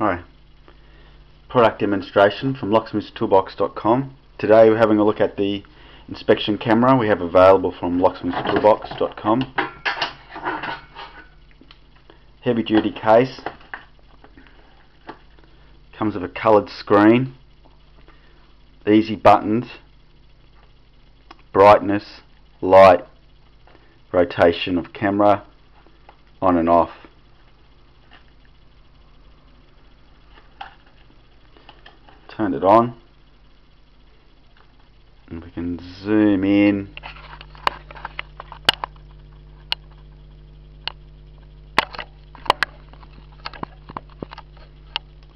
Hi, product demonstration from locksmithtoolbox.com. Today we're having a look at the inspection camera we have available from locksmithtoolbox.com. Heavy duty case, comes with a coloured screen, easy buttons, brightness, light, rotation of camera, on and off. Turn it on and we can zoom in.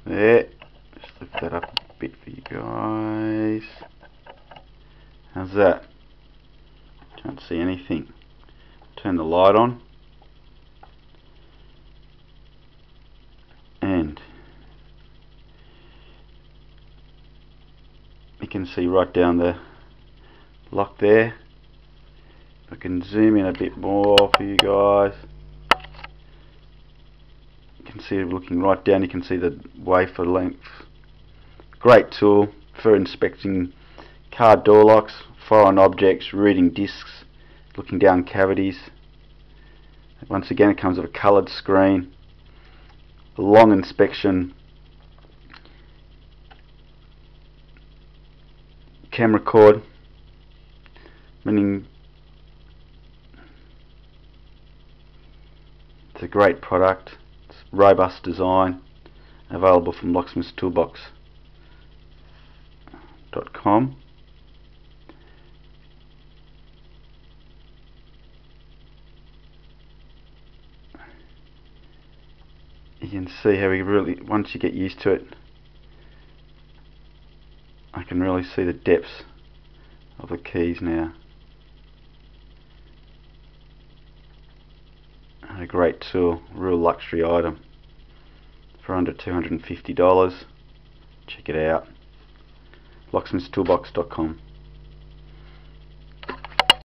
There, just lift that up a bit for you guys. How's that? Can't see anything. Turn the light on and you can see right down the lock there. I can zoom in a bit more for you guys. You can see it looking right down, you can see the wafer length. Great tool for inspecting car door locks, foreign objects, reading discs, looking down cavities. Once again, it comes with a coloured screen, a long inspection camera cord, meaning it's a great product. It's robust design, available from locksmithtoolbox.com. You can see how we really, once you get used to it, I can really see the depths of the keys now. A great tool, real luxury item for under $250. Check it out. locksmithtoolbox.com.